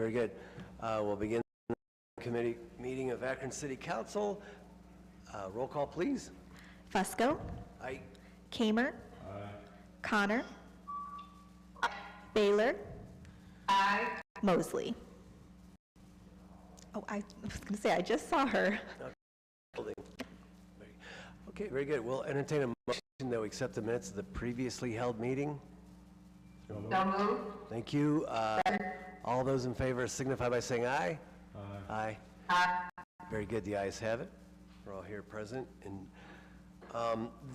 very good. We'll begin the committee meeting of Akron City Council. Roll call, please. Fusco. Aye. Kamer. Aye. Connor. Aye. Baylor. Aye. Mosley. Oh, I was going to say, I just saw her. Okay, very good. We'll entertain a motion that we accept the minutes of the previously held meeting. So moved. Thank you. All those in favor signify by saying aye. Aye. Aye. Aye. Very good. The ayes have it. We're all here present. And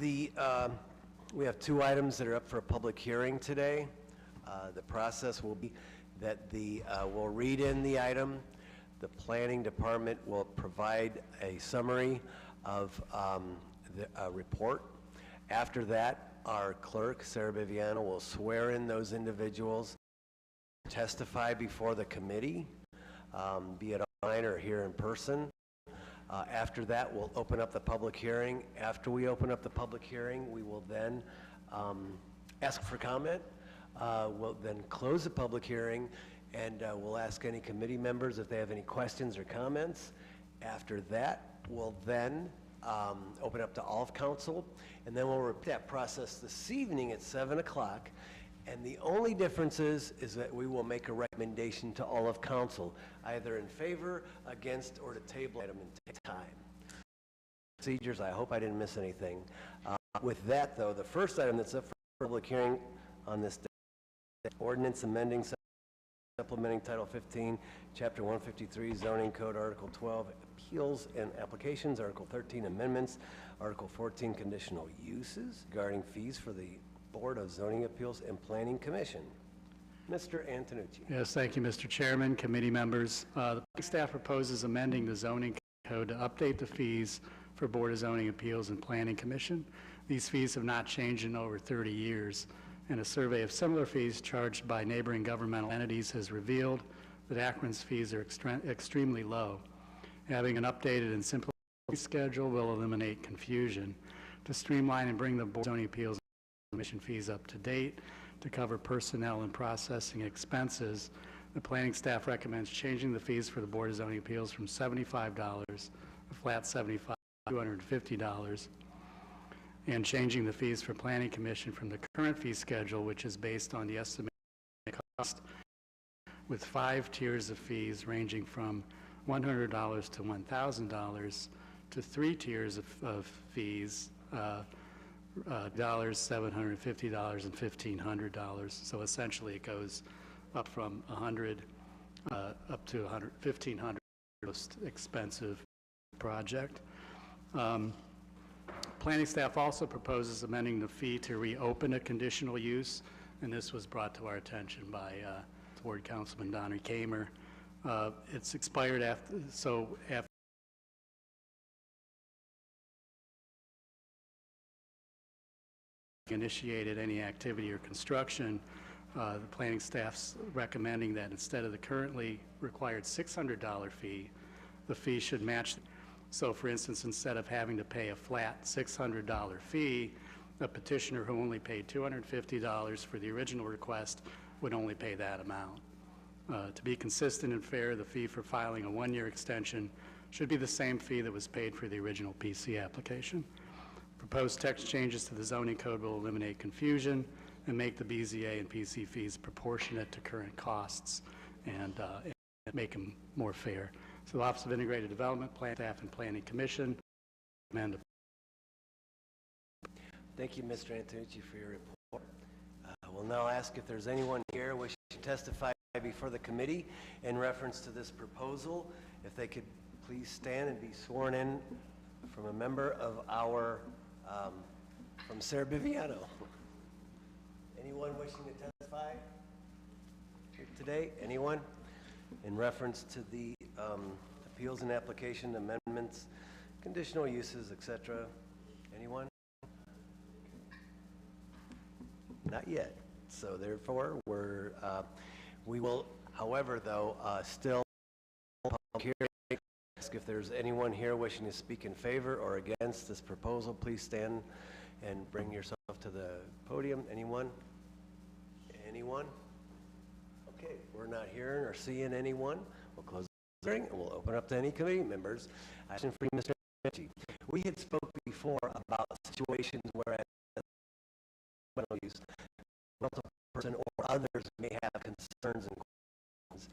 we have two items that are up for a public hearing today. The process will be that we'll read in the item. The planning department will provide a summary of the report. After that, our clerk, Sarah Biviano, will swear in those individuals, testify before the committee, be it online or here in person. After that, we'll open up the public hearing. After we open up the public hearing, we will then ask for comment. We'll then close the public hearing, and we'll ask any committee members if they have any questions or comments. After that, we'll then open up to all of council, and then we'll repeat that process this evening at 7 o'clock. And the only difference is that we will make a recommendation to all of council, either in favor, against, or to table item in time. Procedures, I hope I didn't miss anything. With that, though, the first item that's up for public hearing on this day, ordinance amending, supplementing Title 15, Chapter 153, Zoning Code, Article 12, Appeals and Applications, Article 13, Amendments, Article 14, Conditional Uses, regarding fees for the Board of Zoning Appeals and Planning Commission. Mr. Antonucci. Yes, thank you, Mr. Chairman, committee members. The staff proposes amending the zoning code to update the fees for Board of Zoning Appeals and Planning Commission. These fees have not changed in over 30 years, and a survey of similar fees charged by neighboring governmental entities has revealed that Akron's fees are extremely low. Having an updated and simple schedule will eliminate confusion. To streamline and bring the Board of Zoning Appeals and Commission fees up to date to cover personnel and processing expenses, the planning staff recommends changing the fees for the Board of Zoning Appeals from $75, a flat $75, to $250, and changing the fees for Planning Commission from the current fee schedule, which is based on the estimated cost, with 5 tiers of fees ranging from $100 to $1,000 to 3 tiers of fees, $750 and $1,500. So essentially it goes up from $100 up to $1,500, most expensive project. Planning staff also proposes amending the fee to reopen a conditional use, and this was brought to our attention by Ward Councilman Donnie Kamer. It's expired after initiated any activity or construction. The planning staff's recommending that instead of the currently required $600 fee, the fee should match. So for instance, instead of having to pay a flat $600 fee, a petitioner who only paid $250 for the original request would only pay that amount. To be consistent and fair, the fee for filing a 1-year extension should be the same fee that was paid for the original PC application. Proposed text changes to the zoning code will eliminate confusion and make the BZA and PC fees proportionate to current costs and make them more fair. So the Office of Integrated Development, Plan Staff, and Planning Commission recommend. Thank you, Mr. Antonucci, for your report. We'll now ask if there's anyone here wishing to testify before the committee in reference to this proposal. If they could please stand and be sworn in from a member of our, from Sarah Biviano. Anyone wishing to testify here today? Anyone? In reference to the appeals and application amendments, conditional uses, etc. Anyone? Not yet. So therefore, we will, however, though, still public hearing. Ask if there's anyone here wishing to speak in favor or against this proposal. Please stand and bring yourself to the podium. Anyone? Anyone? Okay, we're not hearing or seeing anyone. We'll close the hearing and we'll open up to any committee members. Question for you, Mr. Ritchie. We had spoke before about situations where mental use, mental person or others may have concerns and questions,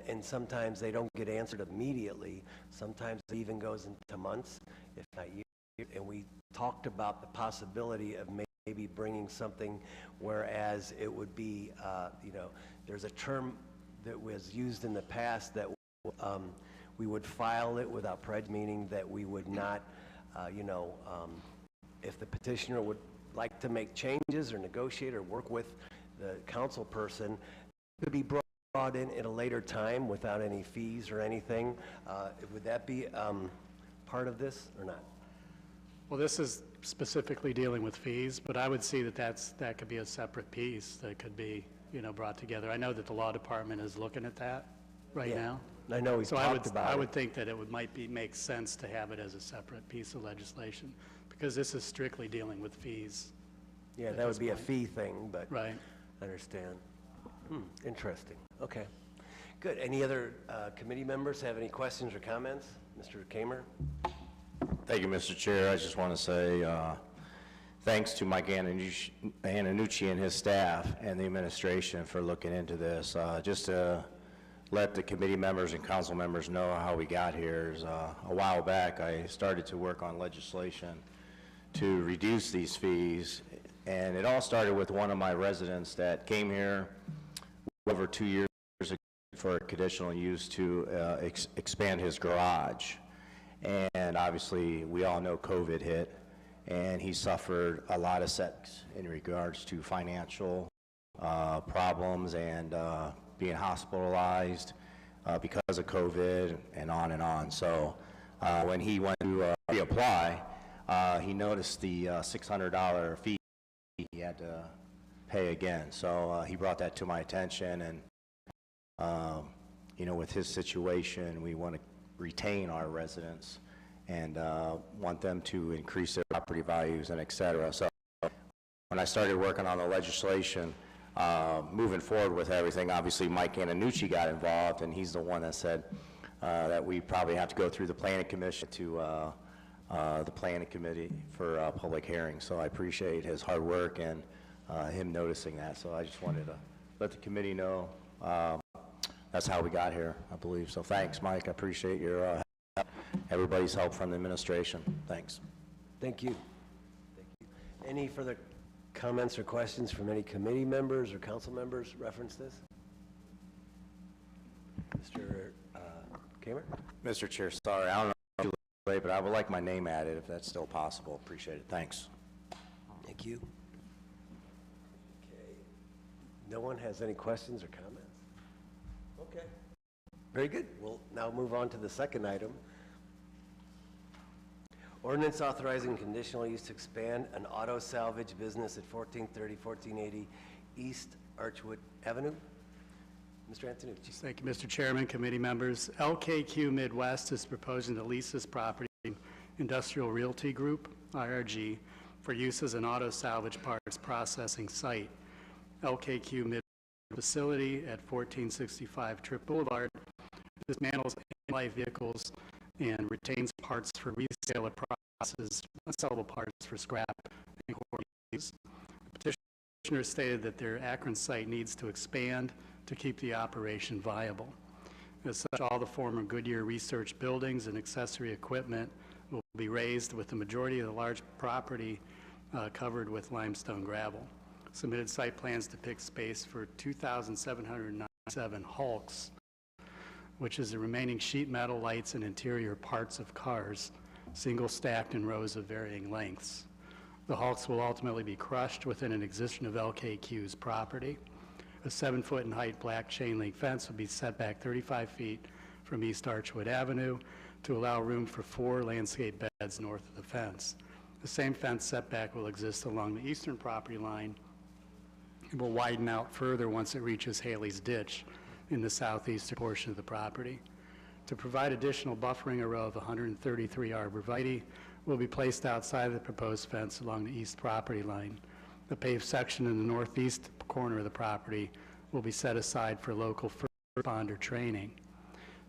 and sometimes they don't get answered immediately. Sometimes it even goes into months, if not years. And we talked about the possibility of maybe bringing something, whereas it would be, there's a term that was used in the past that we would file it without prejudice, meaning that we would not, if the petitioner would like to make changes or negotiate or work with the council person, it could be brought in at a later time without any fees or anything. Would that be part of this or not? Well, this is specifically dealing with fees, but I would see that that could be a separate piece that could be, brought together. I know that the law department is looking at that right now. I know we've talked about it. I would think that it might make sense to have it as a separate piece of legislation, because this is strictly dealing with fees. Yeah, that would be a fee thing, but Right. I understand. Interesting. Okay, good. Any other committee members have any questions or comments? Mr. Kamer? Thank you, Mr. Chair. I just want to say thanks to Mike Antonucci and his staff and the administration for looking into this. Just to let the committee members and council members know how we got here is a while back I started to work on legislation to reduce these fees, and it all started with one of my residents that came here over 2 years ago for conditional use to expand his garage. And obviously, we all know COVID hit, and he suffered a lot of setbacks in regards to financial problems and being hospitalized because of COVID and on and on. So when he went to reapply, he noticed the $600 fee he had to pay again. So he brought that to my attention, and with his situation, we want to retain our residents and want them to increase their property values and et cetera. So when I started working on the legislation, moving forward with everything, obviously Mike Antonucci got involved, and he's the one that said that we probably have to go through the planning commission to the planning committee for public hearings. So I appreciate his hard work and him noticing that. So I just wanted to let the committee know that's how we got here, I believe. So thanks, Mike. I appreciate your everybody's help from the administration. Thanks. Thank you. Thank you. Any further comments or questions from any committee members or council members reference this? Mr. Kamer? Mr. Chair, sorry, I don't know if you're late, but I would like my name added if that's still possible. Appreciate it. Thanks. Thank you. Okay. No one has any questions or comments? Okay. Very good. We'll now move on to the second item. Ordinance authorizing conditional use to expand an auto salvage business at 1430, 1480 East Archwood Avenue. Mr. Antonucci. Thank you, Mr. Chairman, committee members. LKQ Midwest is proposing to lease this property to Industrial Realty Group, IRG, for use as an auto salvage parts processing site. LKQ Midwest facility at 1465 Trip Boulevard dismantles life vehicles and retains parts for resale or processes unsellable parts for scrap and quarry use. The petitioner stated that their Akron site needs to expand to keep the operation viable. As such, all the former Goodyear Research buildings and accessory equipment will be raised, with the majority of the large property covered with limestone gravel. Submitted site plans depict space for 2,797 hulks, which is the remaining sheet metal, lights, and interior parts of cars, single stacked in rows of varying lengths. The hulks will ultimately be crushed within an existing of LKQ's property. A 7-foot in height black chain link fence will be set back 35 feet from East Archwood Avenue to allow room for 4 landscape beds north of the fence. The same fence setback will exist along the eastern property line and will widen out further once it reaches Haley's Ditch in the southeastern portion of the property. To provide additional buffering, a row of 133 arborvitae will be placed outside of the proposed fence along the east property line. The paved section in the northeast corner of the property will be set aside for local first responder training.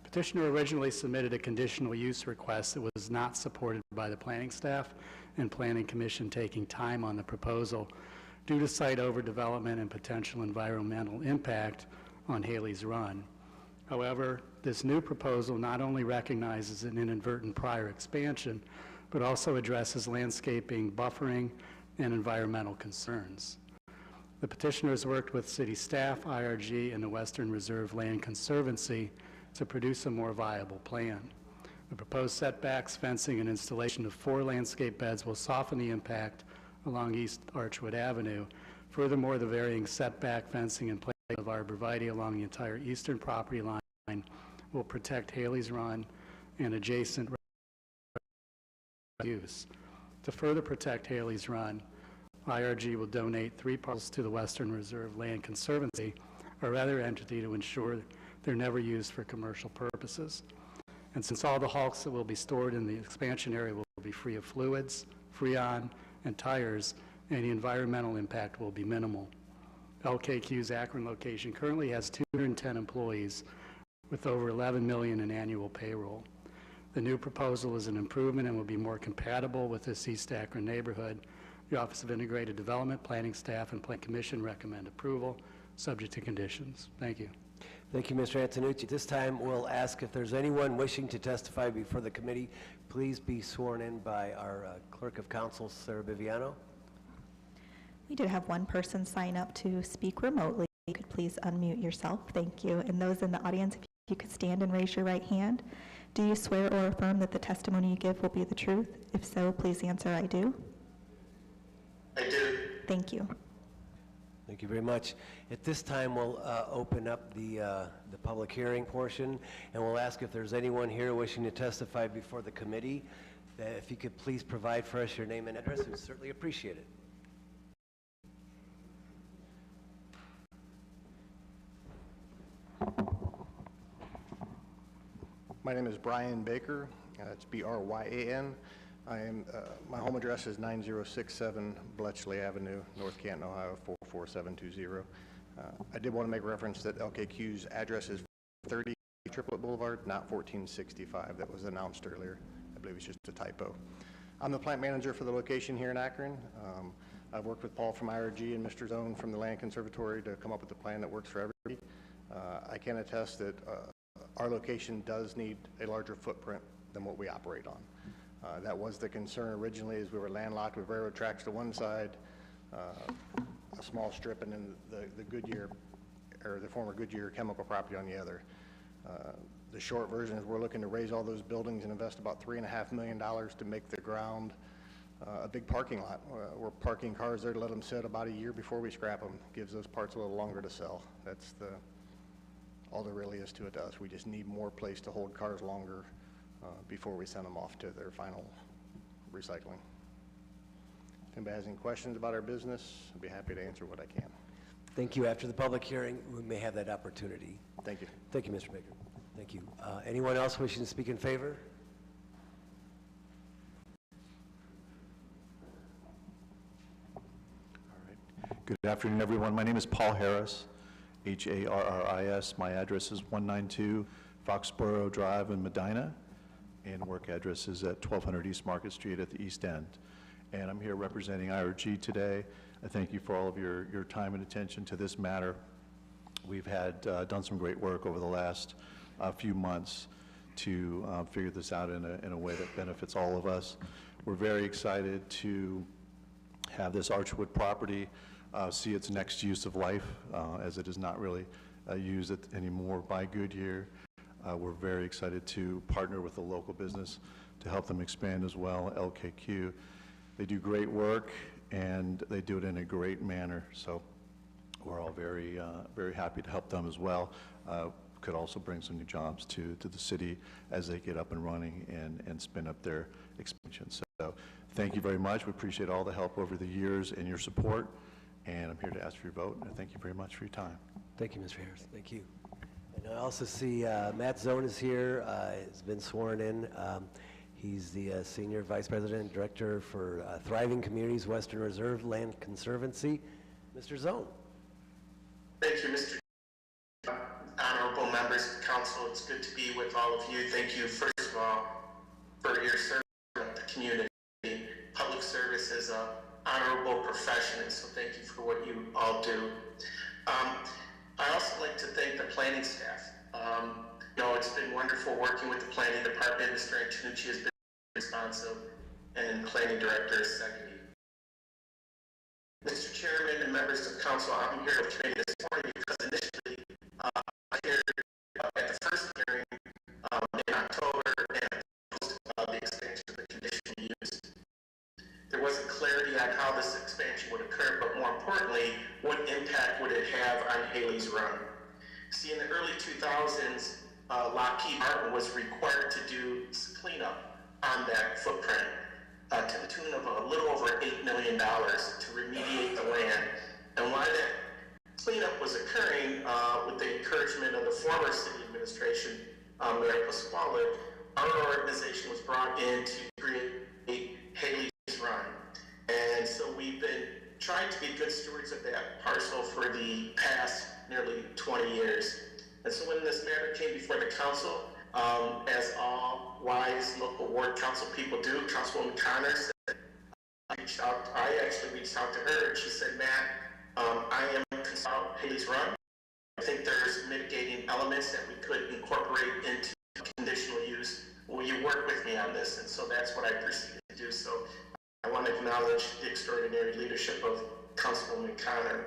Petitioner originally submitted a conditional use request that was not supported by the planning staff and planning commission taking time on the proposal due to site overdevelopment and potential environmental impact on Haley's Run. However, this new proposal not only recognizes an inadvertent prior expansion, but also addresses landscaping, buffering, and environmental concerns. The petitioners worked with city staff, IRG, and the Western Reserve Land Conservancy to produce a more viable plan. The proposed setbacks, fencing, and installation of 4 landscape beds will soften the impact along East Archwood Avenue. Furthermore, the varying setback, fencing, and placement of arborvitae along the entire eastern property line will protect Haley's Run and adjacent use. To further protect Haley's Run, IRG will donate 3 parcels to the Western Reserve Land Conservancy or other entity to ensure they're never used for commercial purposes. And since all the hulks that will be stored in the expansion area will be free of fluids, freon, and tires, any environmental impact will be minimal. LKQ's Akron location currently has 210 employees with over $11 million in annual payroll. The new proposal is an improvement and will be more compatible with this East Akron neighborhood. The Office of Integrated Development, Planning Staff, and Plan Commission recommend approval, subject to conditions. Thank you. Thank you, Mr. Antonucci. At this time, we'll ask if there's anyone wishing to testify before the committee. Please be sworn in by our Clerk of Council, Sarah Biviano. We did have one person sign up to speak remotely. You could please unmute yourself. Thank you. And those in the audience, if you could stand and raise your right hand. Do you swear or affirm that the testimony you give will be the truth? If so, please answer, I do. I do. Thank you. Thank you very much. At this time, we'll open up the public hearing portion, and we'll ask if there's anyone here wishing to testify before the committee. If you could please provide for us your name and address, we'd certainly appreciate it. My name is Brian Baker. It's B-R-Y-A-N. My home address is 9067 Bletchley Avenue, North Canton, Ohio, 44720. I did want to make reference that LKQ's address is 30 Triplet Boulevard, not 1465. That was announced earlier. I believe it's just a typo. I'm the plant manager for the location here in Akron. I've worked with Paul from IRG and Mr. Zone from the Land Conservatory to come up with a plan that works for everybody. I can attest that our location does need a larger footprint than what we operate on. That was the concern originally, as we were landlocked with railroad tracks to one side, a small strip, and then the Goodyear, or the former Goodyear chemical property on the other. The short version is we're looking to raise all those buildings and invest about $3.5 million to make the ground a big parking lot. We're parking cars there to let them sit about a year before we scrap them. Gives those parts a little longer to sell. That's all there really is to it to us. We just need more place to hold cars longer before we send them off to their final recycling. If anybody has any questions about our business, I'd be happy to answer what I can. Thank you. After the public hearing, we may have that opportunity. Thank you. Thank you, Mr. Baker. Thank you. Anyone else wishing to speak in favor? All right. Good afternoon, everyone. My name is Paul Harris, Harris. My address is 192 Foxborough Drive in Medina, and work address is at 1200 East Market Street at the East End. And I'm here representing IRG today. I thank you for all of your time and attention to this matter. We've had done some great work over the last few months to figure this out in a way that benefits all of us. We're very excited to have this Archwood property see its next use of life, as it is not really used anymore by Goodyear. We're very excited to partner with a local business to help them expand as well, LKQ. They do great work, and they do it in a great manner. So we're all very, very happy to help them as well. Could also bring some new jobs to the city as they get up and running and spin up their expansion. So thank you very much. We appreciate all the help over the years and your support. And I'm here to ask for your vote. And thank you very much for your time. Thank you, Mr. Harris. Thank you. And I also see Matt Zone is here. Has been sworn in. He's the Senior Vice President and Director for Thriving Communities, Western Reserve Land Conservancy. Mr. Zone. Thank you, Mr. Council. It's good to be with all of you. Thank you, first of all, for your service to the community. Public service is an honorable profession, and so thank you for what you all do. I also like to thank the planning staff. It's been wonderful working with the planning department. Mr. Antonucci has been responsive, and planning director is seconding. Mr. Chairman and members of council, I'm here to training this morning because initially, here at the first hearing in October and the expansion of the conditional use. There wasn't clarity on how this expansion would occur, but more importantly, what impact would it have on Haley's Run? See, in the early 2000s, Lockheed Martin was required to do cleanup on that footprint to the tune of a little over $8 million to remediate the land. And while that cleanup was occurring with the encouragement of the former city administration, Mayor Pasquale, our organization was brought in to create Haley's Run. And so we've been trying to be good stewards of that parcel for the past nearly 20 years. And so when this matter came before the council, as all wise local ward council people do, Councilwoman Connor said, I actually reached out to her and she said, Matt, I am concerned about Haley's Run. I think there's mitigating elements that we could incorporate into conditional use. Will you work with me on this? And so that's what I proceeded to do. So I want to acknowledge the extraordinary leadership of Councilwoman Connor.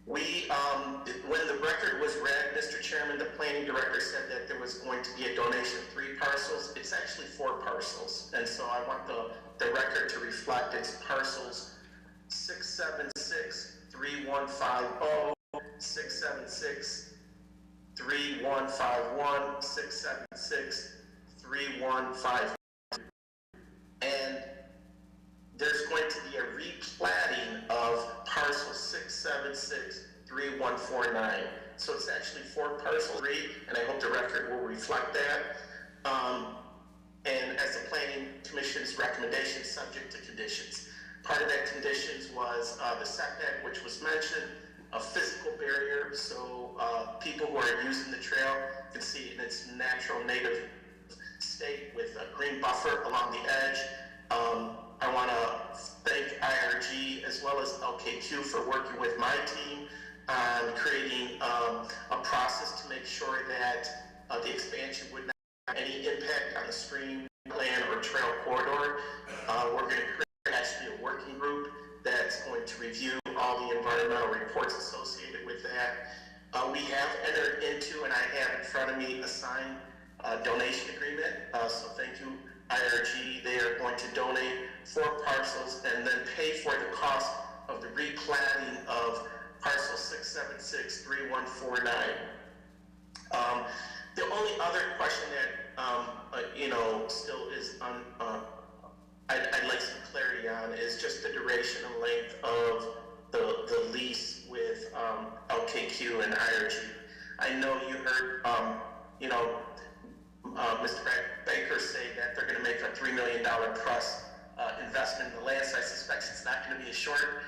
When the record was read, Mr. Chairman, the planning director said that there was going to be a donation of 3 parcels. It's actually 4 parcels. And so I want the record to reflect its parcels 676 3150, 676 3151, 676 3152. And there's going to be a replatting of parcel 676 3149. So it's actually 4 parcels, and I hope the record will reflect that. And as the Planning Commission's recommendation, subject to conditions. Part of that conditions was the setback, which was mentioned, a physical barrier, so people who are using the trail can see in its natural native state with a green buffer along the edge. I want to thank IRG as well as LKQ for working with my team on creating a process to make sure that the expansion would not have any impact on the stream, land, or trail corridor. We're going to create actually a working group that's going to review all the environmental reports associated with that. We have entered into, and I have in front of me, a signed donation agreement. So thank you, IRG. They are going to donate 4 parcels and then pay for the cost of the replatting of parcel 676 3149. The only other question that still is I'd like some clarity on is just the duration and length of the lease with LKQ and IRG. I know you heard Mr. Baker say that they're going to make a $3 million plus investment in the land, so I suspect it's not going to be a short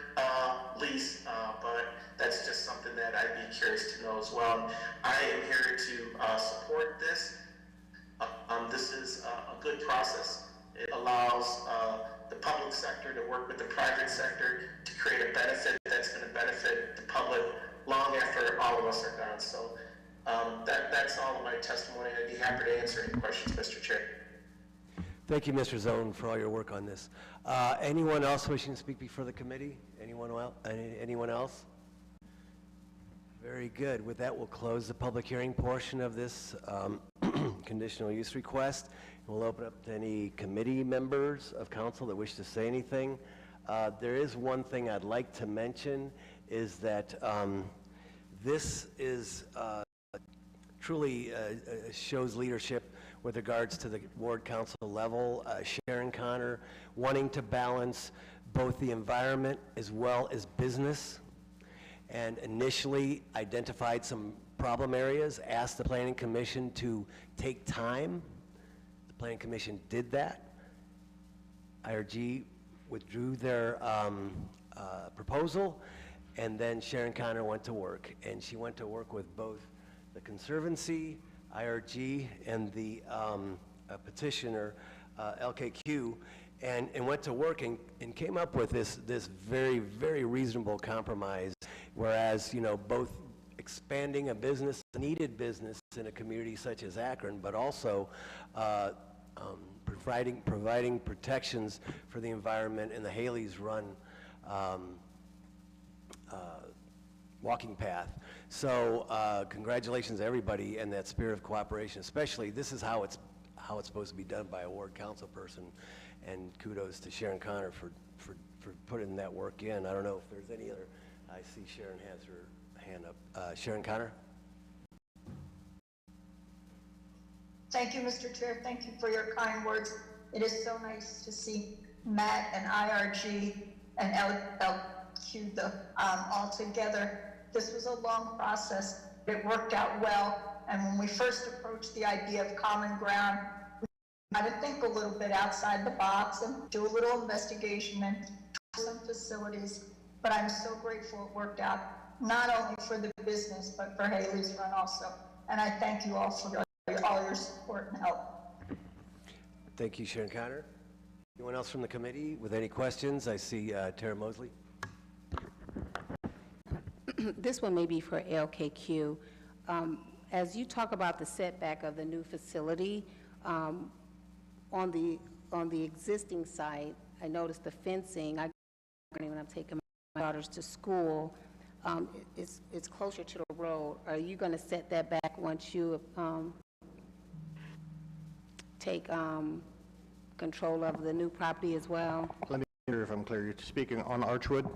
lease, but that's just something that I'd be curious to know as well. I am here to support this. This is a good process. It allows the public sector to work with the private sector to create a benefit that's going to benefit the public long after all of us are gone. So that's all of my testimony. I'd be happy to answer any questions, Mr. Chair. Thank you, Mr. Zone, for all your work on this. Anyone else wishing to speak before the committee? Anyone else? Very good. With that, we'll close the public hearing portion of this conditional use request. We'll open up to any committee members of council that wish to say anything. There is one thing I'd like to mention, is that this is truly shows leadership with regards to the ward council level. Sharon Connor wanting to balance both the environment as well as business, and initially identified some problem areas, asked the Planning Commission to take time. The Planning Commission did that. IRG withdrew their proposal, and then Sharon Connor went to work, and she went to work with both the Conservancy, IRG, and the petitioner, LKQ, and went to work and came up with this very, very reasonable compromise, whereas, you know, both expanding a business, a needed business in a community such as Akron, but also providing protections for the environment, and the Haley's Run walking path. So congratulations to everybody and that spirit of cooperation, especially this is how it's supposed to be done by a ward council person, and kudos to Sharon Connor for putting that work in. I don't know if there's any other, I see Sharon has her hand up. Sharon Connor? Thank you, Mr. Chair. Thank you for your kind words. It is so nice to see Matt and IRG and LQ all together. This was a long process. It worked out well. And when we first approached the idea of common ground, we had to think a little bit outside the box and do a little investigation and tour some facilities. But I'm so grateful it worked out, not only for the business, but for Haley's Run also. And I thank you all for all your support and help. Thank you, Sharon Connor. Anyone else from the committee with any questions? I see Tara Mosley. This one may be for LKQ. As you talk about the setback of the new facility, on the existing site, I noticed the fencing. When I'm taking my daughters to school, it's closer to the road. Are you going to set that back once you take control of the new property as well? Let me be sure if I'm clear. You're speaking on Archwood?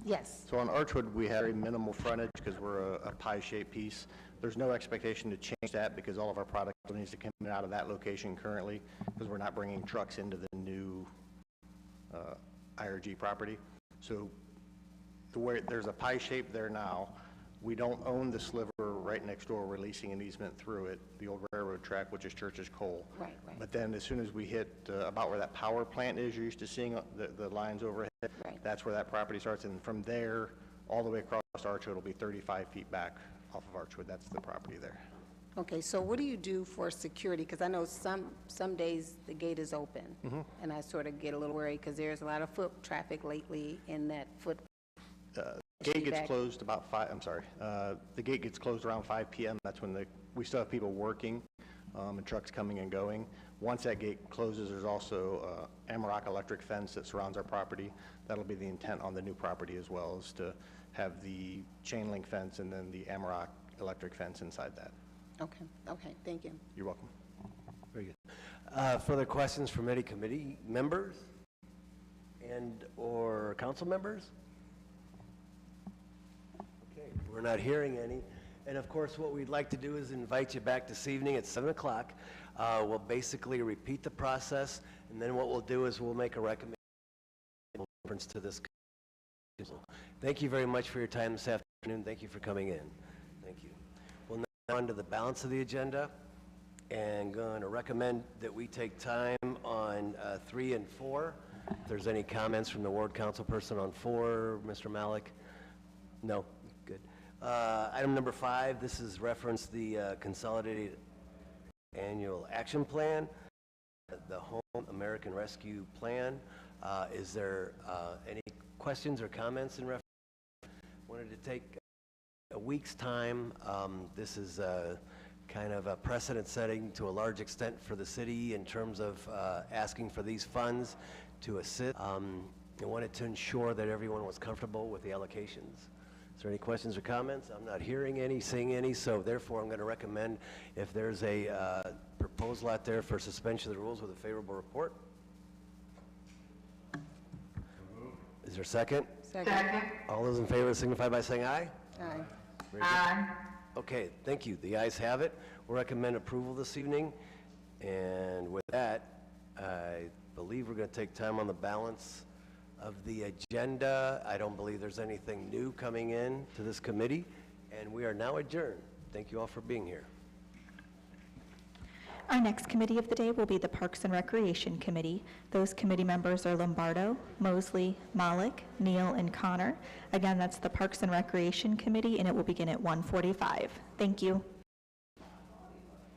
Yes. So on Archwood, we have very minimal frontage because we're a pie-shaped piece. There's no expectation to change that because all of our product needs to come out of that location currently, because we're not bringing trucks into the new IRG property. So there's a pie shape there now. We don't own the sliver right next door. We're leasing an easement through it, the old railroad track, which is Church's Coal. Right, right. But then as soon as we hit about where that power plant is, you're used to seeing the lines overhead. Right. That's where that property starts. And from there, all the way across Archwood will be 35 feet back off of Archwood. That's the property there. Okay, so what do you do for security? Because I know some days the gate is open, and I sort of get a little worried because there's a lot of foot traffic lately in that foot. Gate gets closed about 5, I'm sorry. The gate gets closed around 5 p.m. That's when we still have people working and trucks coming and going. Once that gate closes, there's also Amarok electric fence that surrounds our property. That'll be the intent on the new property as well, is to have the chain link fence and then the Amarok electric fence inside that. Okay, okay, thank you. You're welcome. Very good. Further questions from any committee members and or council members? Okay, we're not hearing any. And of course, what we'd like to do is invite you back this evening at 7 o'clock. We'll basically repeat the process, and then what we'll do is we'll make a recommendation in reference to this. Thank you very much for your time this afternoon. Thank you for coming in. Thank you. We'll now on to the balance of the agenda, and going to recommend that we take time on 3 and 4. If there's any comments from the ward council person on 4, Mr. Malik? No? Good. Item number 5, this is reference the Consolidated Annual Action Plan, the Home American Rescue Plan. Is there any questions or comments in reference? Wanted to take a week's time. This is kind of a precedent setting to a large extent for the city in terms of asking for these funds to assist. I wanted to ensure that everyone was comfortable with the allocations. Is there any questions or comments? I'm not hearing any, seeing any, so therefore I'm going to recommend if there's a proposal out there for suspension of the rules with a favorable report. Is there a second? Second. All those in favor signify by saying aye. Aye. Very good. Okay, thank you. The ayes have it. We'll recommend approval this evening. And with that, I believe we're going to take time on the balance of the agenda. I don't believe there's anything new coming in to this committee, and we are now adjourned. Thank you all for being here. Our next committee of the day will be the Parks and Recreation Committee. Those committee members are Lombardo, Mosley, Malik, Neal, and Connor. Again, that's the Parks and Recreation Committee, and it will begin at 1:45. Thank you.